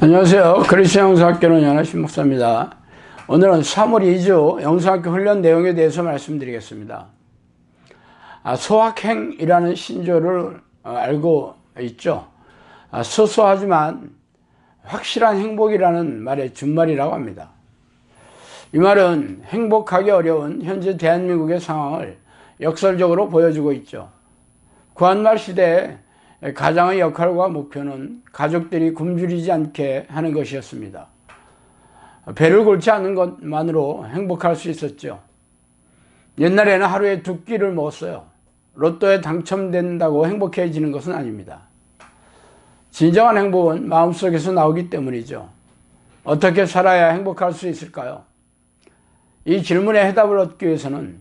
안녕하세요. 그리스도 영성학교는 연하신 목사입니다. 오늘은 3월 2주 영성학교 훈련 내용에 대해서 말씀드리겠습니다. 소확행이라는 신조를 알고 있죠. 소소하지만 확실한 행복이라는 말의 준말이라고 합니다. 이 말은 행복하기 어려운 현재 대한민국의 상황을 역설적으로 보여주고 있죠. 구한말 시대에 가장의 역할과 목표는 가족들이 굶주리지 않게 하는 것이었습니다. 배를 골치 않는 것만으로 행복할 수 있었죠. 옛날에는 하루에 2끼를 먹었어요. 로또에 당첨된다고 행복해지는 것은 아닙니다. 진정한 행복은 마음속에서 나오기 때문이죠. 어떻게 살아야 행복할 수 있을까요? 이 질문에 해답을 얻기 위해서는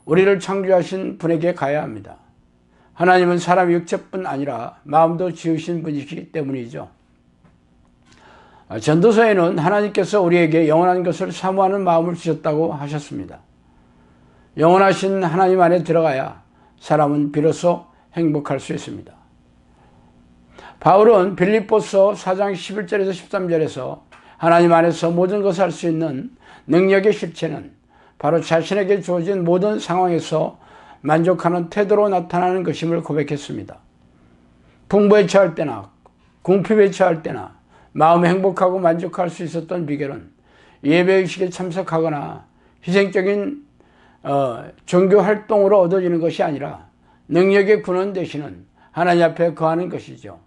우리를 창조하신 분에게 가야 합니다. 하나님은 사람 육체뿐 아니라 마음도 지으신 분이시기 때문이죠. 전도서에는 하나님께서 우리에게 영원한 것을 사모하는 마음을 주셨다고 하셨습니다. 영원하신 하나님 안에 들어가야 사람은 비로소 행복할 수 있습니다. 바울은 빌립보서 4장 11절에서 13절에서 하나님 안에서 모든 것을 할 수 있는 능력의 실체는 바로 자신에게 주어진 모든 상황에서 만족하는 태도로 나타나는 것임을 고백했습니다. 풍부에 처할 때나 궁핍에 처할 때나 마음이 행복하고 만족할 수 있었던 비결은 예배의식에 참석하거나 희생적인 종교활동으로 얻어지는 것이 아니라 능력의 근원 되시는 하나님 앞에 거하는 것이죠.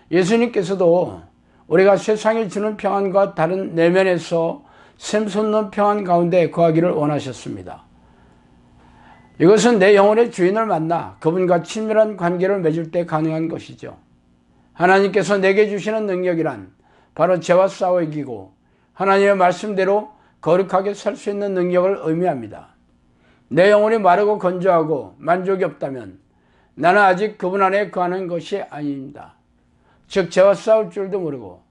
예수님께서도 우리가 세상에 주는 평안과 다른 내면에서 샘솟는 평안 가운데 거하기를 원하셨습니다. 이것은 내 영혼의 주인을 만나 그분과 친밀한 관계를 맺을 때 가능한 것이죠. 하나님께서 내게 주시는 능력이란 바로 죄와 싸워 이기고 하나님의 말씀대로 거룩하게 살 수 있는 능력을 의미합니다. 내 영혼이 마르고 건조하고 만족이 없다면 나는 아직 그분 안에 거하는 것이 아닙니다. 즉 죄와 싸울 줄도 모르고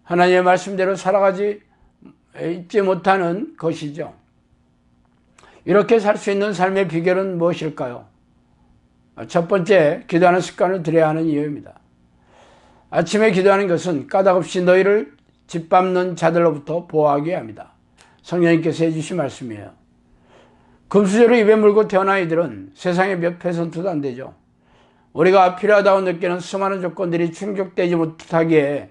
하나님의 말씀대로 살아가지 있지 못하는 것이죠. 이렇게 살 수 있는 삶의 비결은 무엇일까요? 첫 번째, 기도하는 습관을 들여야 하는 이유입니다. 아침에 기도하는 것은 까닭없이 너희를 짓밟는 자들로부터 보호하기 위함이다. 성령님께서 해주신 말씀이에요. 금수저를 입에 물고 태어난 이들은 세상의 몇 %도 안 되죠. 우리가 필요하다고 느끼는 수많은 조건들이 충족되지 못하기에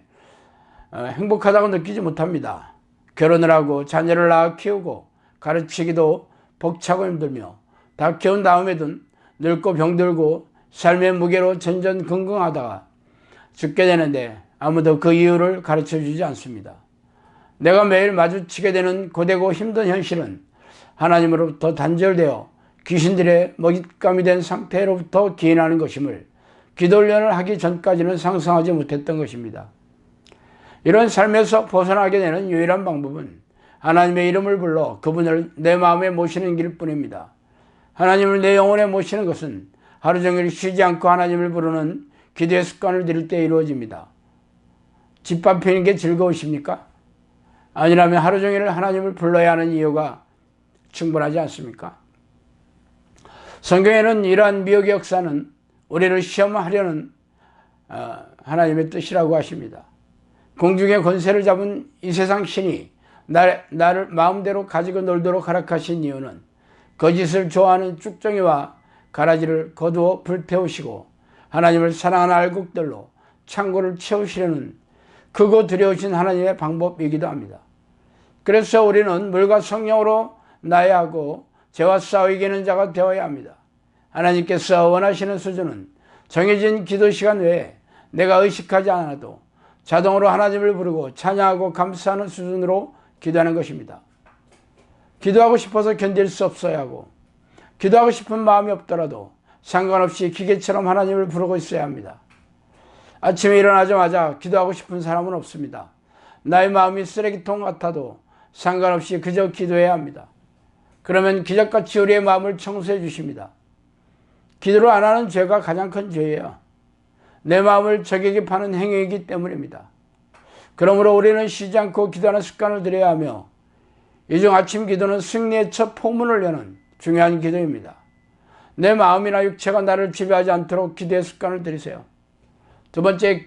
행복하다고 느끼지 못합니다. 결혼을 하고 자녀를 낳아 키우고 가르치기도 벅차고 힘들며 다 키운 다음에도 늙고 병들고 삶의 무게로 전전긍긍하다가 죽게 되는데 아무도 그 이유를 가르쳐주지 않습니다. 내가 매일 마주치게 되는 고되고 힘든 현실은 하나님으로부터 단절되어 귀신들의 먹잇감이 된 상태로부터 기인하는 것임을 기도훈련을 하기 전까지는 상상하지 못했던 것입니다. 이런 삶에서 벗어나게 되는 유일한 방법은 하나님의 이름을 불러 그분을 내 마음에 모시는 길뿐입니다. 하나님을 내 영혼에 모시는 것은 하루 종일 쉬지 않고 하나님을 부르는 기도의 습관을 들일 때 이루어집니다. 짓밟히는 게 즐거우십니까? 아니라면 하루 종일 하나님을 불러야 하는 이유가 충분하지 않습니까? 성경에는 이러한 미혹의 역사는 우리를 시험하려는 하나님의 뜻이라고 하십니다. 공중의 권세를 잡은 이 세상 신이 나를 마음대로 가지고 놀도록 허락하신 이유는 거짓을 좋아하는 쭉정이와 가라지를 거두어 불태우시고 하나님을 사랑하는 알곡들로 창고를 채우시려는 크고 두려우신 하나님의 방법이기도 합니다. 그래서 우리는 물과 성령으로 나야 하고 죄와 싸워 이기는 자가 되어야 합니다. 하나님께서 원하시는 수준은 정해진 기도 시간 외에 내가 의식하지 않아도 자동으로 하나님을 부르고 찬양하고 감사하는 수준으로 기도하는 것입니다. 기도하고 싶어서 견딜 수 없어야 하고 기도하고 싶은 마음이 없더라도 상관없이 기계처럼 하나님을 부르고 있어야 합니다. 아침에 일어나자마자 기도하고 싶은 사람은 없습니다. 나의 마음이 쓰레기통 같아도 상관없이 그저 기도해야 합니다. 그러면 기적같이 우리의 마음을 청소해 주십니다. 기도를 안 하는 죄가 가장 큰 죄예요. 내 마음을 적에게 파는 행위이기 때문입니다. 그러므로 우리는 쉬지 않고 기도하는 습관을 들여야 하며 이 중 아침 기도는 승리의 첫 포문을 여는 중요한 기도입니다. 내 마음이나 육체가 나를 지배하지 않도록 기도의 습관을 들이세요. 두 번째,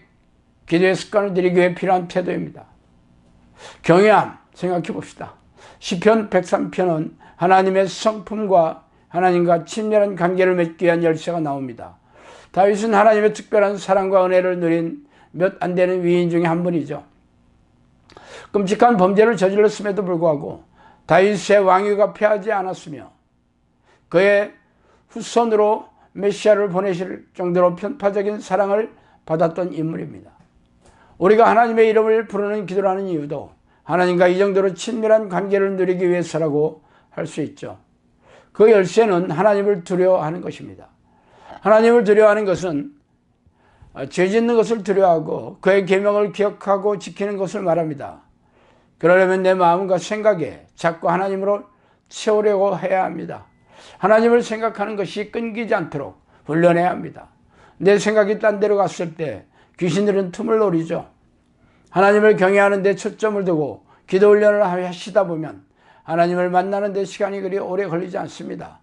기도의 습관을 들이기 위해 필요한 태도입니다. 경외함 생각해 봅시다. 시편 103편은 하나님의 성품과 하나님과 친밀한 관계를 맺기 위한 열쇠가 나옵니다. 다윗은 하나님의 특별한 사랑과 은혜를 누린 몇 안 되는 위인 중에 한 분이죠. 끔찍한 범죄를 저질렀음에도 불구하고 다윗의 왕위가 패하지 않았으며 그의 후손으로 메시아를 보내실 정도로 편파적인 사랑을 받았던 인물입니다. 우리가 하나님의 이름을 부르는 기도를 하는 이유도 하나님과 이 정도로 친밀한 관계를 누리기 위해서라고 할 수 있죠. 그 열쇠는 하나님을 두려워하는 것입니다. 하나님을 두려워하는 것은 죄 짓는 것을 두려워하고 그의 계명을 기억하고 지키는 것을 말합니다. 그러려면 내 마음과 생각에 자꾸 하나님으로 채우려고 해야 합니다. 하나님을 생각하는 것이 끊기지 않도록 훈련해야 합니다. 내 생각이 딴 데로 갔을 때 귀신들은 틈을 노리죠. 하나님을 경외하는 데 초점을 두고 기도 훈련을 하시다 보면 하나님을 만나는 데 시간이 그리 오래 걸리지 않습니다.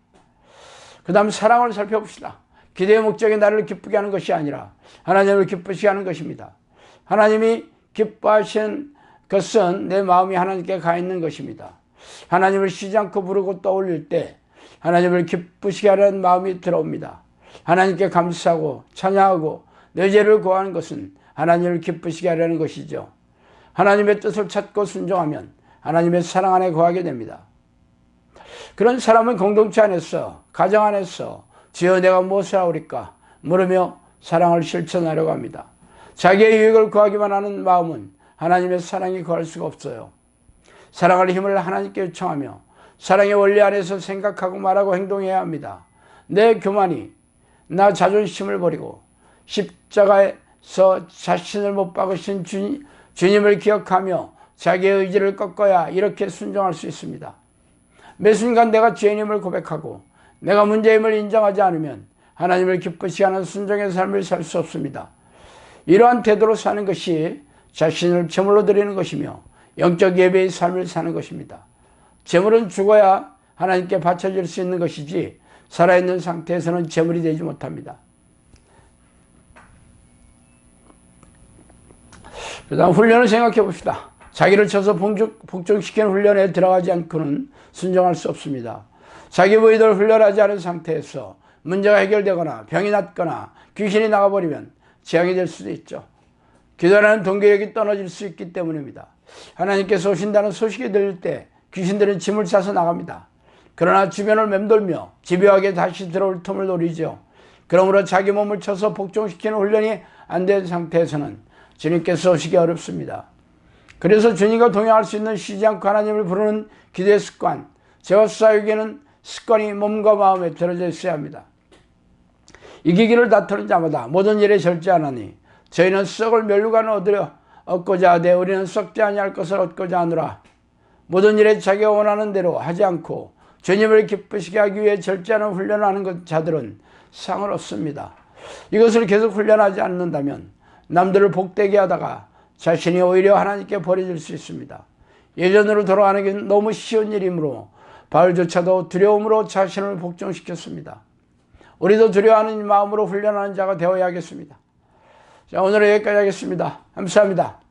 그 다음 사랑을 살펴봅시다. 기도의 목적이 나를 기쁘게 하는 것이 아니라 하나님을 기쁘시게 하는 것입니다. 하나님이 기뻐하시는 것은 내 마음이 하나님께 가 있는 것입니다. 하나님을 쉬지 않고 부르고 떠올릴 때 하나님을 기쁘시게 하려는 마음이 들어옵니다. 하나님께 감사하고 찬양하고 내 죄를 고하는 것은 하나님을 기쁘시게 하려는 것이죠. 하나님의 뜻을 찾고 순종하면 하나님의 사랑 안에 거하게 됩니다. 그런 사람은 공동체 안에서, 가정 안에서 주여 내가 무엇을 하오리까 물으며 사랑을 실천하려고 합니다. 자기의 유익을 구하기만 하는 마음은 하나님의 사랑이 거할 수가 없어요. 사랑할 힘을 하나님께 요청하며 사랑의 원리 안에서 생각하고 말하고 행동해야 합니다. 내 교만이 나 자존심을 버리고 십자가에서 자신을 못 박으신 주님을 기억하며 자기의 의지를 꺾어야 이렇게 순종할 수 있습니다. 매 순간 내가 죄인임을 고백하고 내가 문제임을 인정하지 않으면 하나님을 기쁘시게 하는 순종의 삶을 살 수 없습니다. 이러한 태도로 사는 것이 자신을 제물로 드리는 것이며 영적 예배의 삶을 사는 것입니다. 제물은 죽어야 하나님께 바쳐질 수 있는 것이지 살아있는 상태에서는 제물이 되지 못합니다. 그 다음 훈련을 생각해 봅시다. 자기를 쳐서 복종시키는 훈련에 들어가지 않고는 순종할 수 없습니다. 자기 부위를 훈련하지 않은 상태에서 문제가 해결되거나 병이 낫거나 귀신이 나가버리면 재앙이 될 수도 있죠. 기도하는 동기력이 떨어질 수 있기 때문입니다. 하나님께서 오신다는 소식이 들릴 때 귀신들은 짐을 싸서 나갑니다. 그러나 주변을 맴돌며 집요하게 다시 들어올 틈을 노리죠. 그러므로 자기 몸을 쳐서 복종시키는 훈련이 안 된 상태에서는 주님께서 오시기 어렵습니다. 그래서 주님과 동행할 수 있는 쉬지 않고 하나님을 부르는 기도의 습관, 죄와 싸우기에는 습관이 몸과 마음에 들어져 있어야 합니다. 이기기를 다투는 자마다 모든 일에 절제하나니 저희는 썩을 멸류관을 얻고자 하되 우리는 썩지 아니할 것을 얻고자 하노라. 모든 일에 자기가 원하는 대로 하지 않고 주님을 기쁘시게 하기 위해 절제하는 훈련을 하는 자들은 상을 얻습니다. 이것을 계속 훈련하지 않는다면 남들을 복되게 하다가 자신이 오히려 하나님께 버려질 수 있습니다. 예전으로 돌아가는 게 너무 쉬운 일이므로 바울조차도 두려움으로 자신을 복종시켰습니다. 우리도 두려워하는 마음으로 훈련하는 자가 되어야 하겠습니다. 자, 오늘은 여기까지 하겠습니다. 감사합니다.